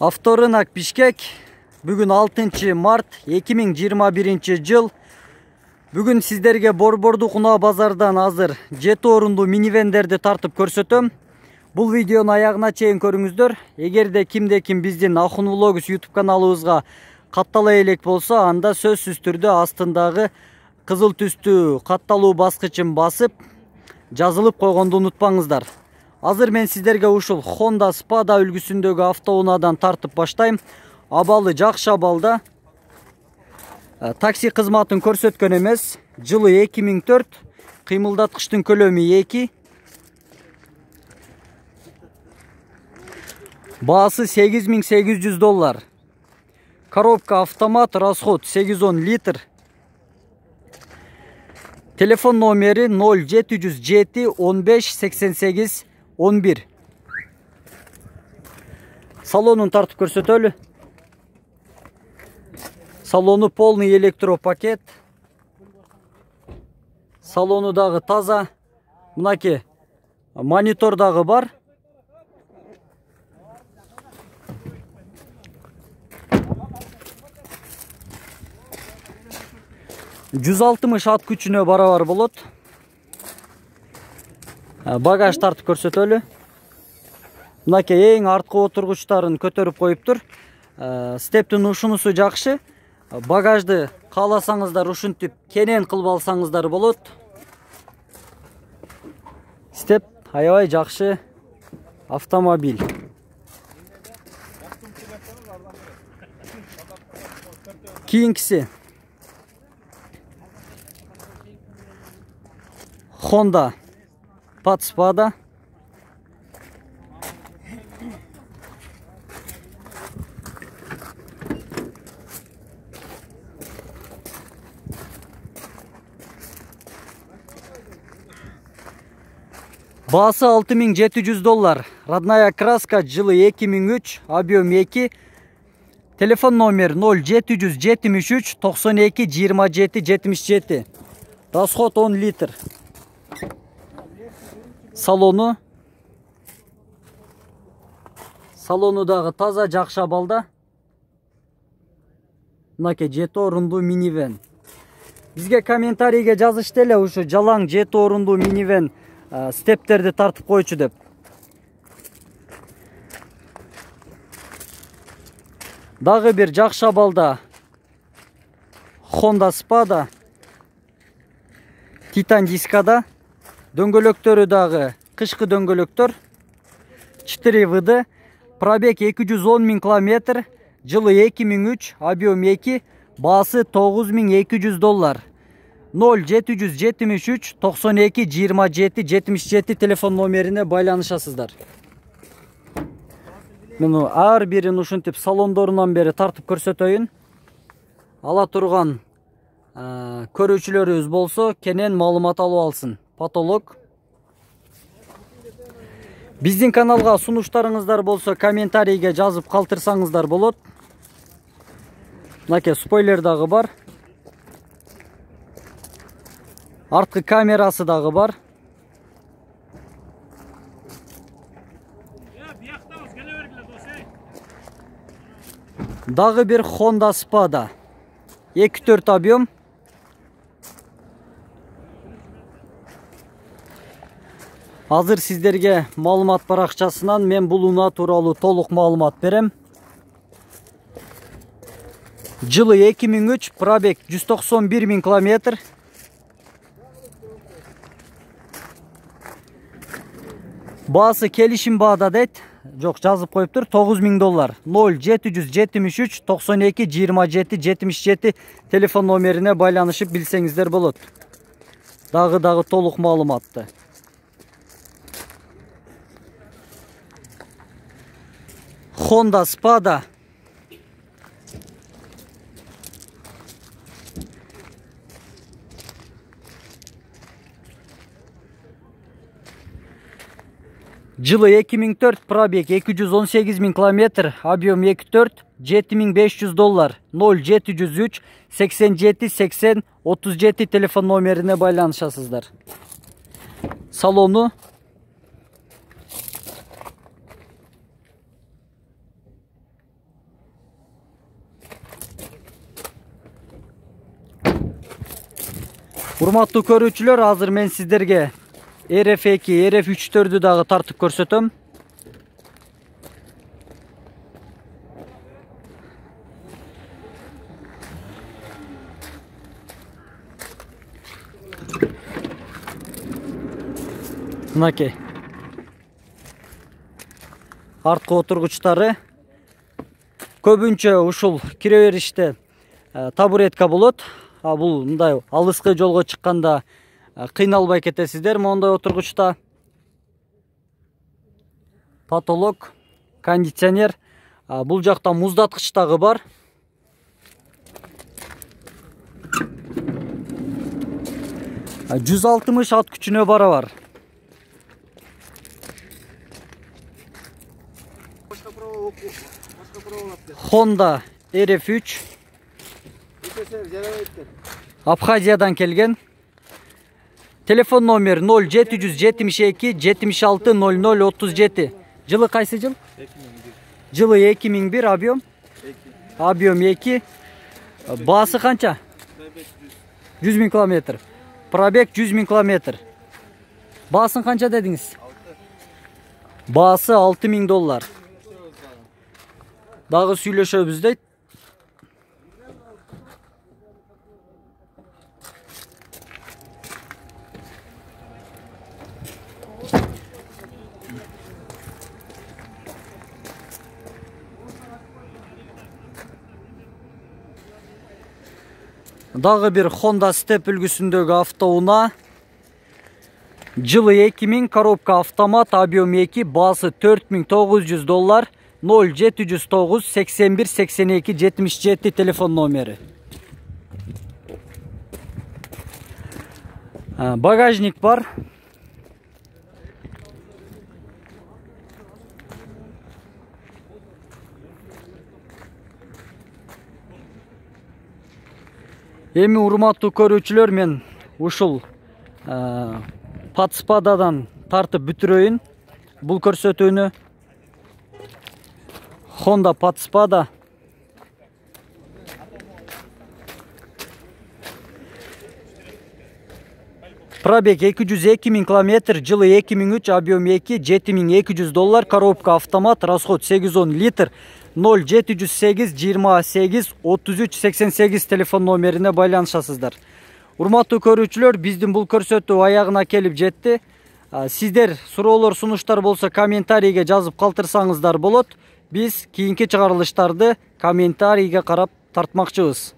Avtorınak Bişkek. Bugün 6 Mart 2021 yıl. Bugün sizlerge Борбордуу Кунаа базардан азыр 7 орунду минивендерди тартып көрсөтөм. Бул видеону аягына чейин көрүңүздөр. Эгерде ким биздин Ахун Влогс YouTube каналыбызга каттала элек болсо, анда сөзсүз түрдө астындагы кызыл түстүү катталуу баскычын басып жазылып койгонду унутпаңыздар. Азыр мен сиздерге ушул Honda Spada үлгүсүндөгү автоунаадан тартып баштайм. Абалы жакшы абалда. Такси кызматын көрсөткөн эмес. Жылы 2004, кыймылдаткычтын көлөмү 2. Баасы $8800. Коробка автомат, расход 810 литр. Телефон номери 0707 15 88 11. Салонун тартып көрсөтөлү. Салону полный электропакет. Салону дагы таза. Мынаки монитор дагы бар. $160 ат күчүнө барабар болот. Багаж тартып көрсөтөлү. Мынаки эң арткы отургучтарын көтөрүп коюптур. Стептин ушунусу жакшы. Багажды кааласаңыздар ушинтип кенен кылып алсаңыздар болот. Степ аябай жакшы автомобиль. Кийинкиси Honda Spada. Баасы $6700. Родная краска, жылы 2003, объем 2. Телефон номер 0773 92 27 77. Расход 10 литр. Салону дагы таза, жакшы абалда. Мынаки 7 орунду минивен. Бизге комментарийге жазышты эле, ушу жалаң 7 орунду минивен стептерди тартып койчу деп. Дагы бир жакшы абалда Honda Spada. Титан дискада. Дөңгөлөктөрү дагы кышкы дөңгөлөктөр. 4 ВД. Пробег 210 000 километр. Жылы 2003, объем 2. Баасы $9200. 0773 92 27 77 телефон номерине байланышасыздар. Муну ар бирин ушинтип салондорунан бери тартып көрсөтөйүн. Ала турган көрүүчүлөрүбүз болсо кенен маалымат алып алсын. Потолок. Биздин каналга сунуштарыңыздар болсо комментарийге жазып калтырсаңыздар болот. Мынаки спойлер дагы бар. Арткы камерасы дагы бар. Дагы бир Honda Spada. 2.4 объем. Азыр сиздерге маалымат баракчасынан мен бул унаа тууралуу толук маалымат берем. Жылы 2003, пробег 191 000 километр. Баасы келишим баада дейт. Жок, жазып коюптур. $9000. 0773 92 27 77 телефон номерине байланышып билсеңиздер болот. Дагы толук маалыматты. Honda Spada. Жылы 2004, пробег 218 000 километр, объем 2.4, $7500. 0703 87 80 37 телефон номерине байланышасыздар. Салону Урматтуу көрүүчүлөр, азыр мен сиздерге RF2, RF3'төрдү дагы тартып көрсөтөм. Мынакей. Арткы отургучтары. Көбүнчө ушул кире бериште табуретка болот. Бул мындай алыскы жолго чыкканда кыйналбай кетесиздер мондай отургучта. Потолок, кондиционер. Бул жакта муздаткыч дагы бар. %60 ат күчүнө барабар. Honda RF3. Abxaziyadan kelген. Telefon номер 0772 76 00 37. Жылы кайсы жыл? 2001. Жылы 2001, объем? 2. Объем 2. Баасы канча? 100 000 километр. Пробег 100 000 километр. Баасын канча дедиңиз? 6. Баасы $6000. Дагы сүйлөшөбүз дейт. Дагы бир Honda Step үлгүсүндөгү автоунаа. Жылы 2000, коробка автомат, объем 2, баасы $4900. 0709 81 82 77 телефон номери. Багажник бар. Эми урматтуу көрүүчүлөр, мен ушул Подспададан тартып бүтүрөйүн бул көрсөтүүнү. Honda Подспада. Пробег 202 000 километр, жылы 2003, объем 2, $7200, коробка автомат, расход 810 литр. 0708 28 33 88 телефон номерине байланышасыздар. Урматтуу көрүүчүлөр, биздин бул көрсөтүү аягына келип жетти. Сиздер суроолор, сунуштар болсо комментарийге жазып калтырсаңыздар болот. Биз кийинки чыгарылыштарды комментарийге карап тартмакчыбыз.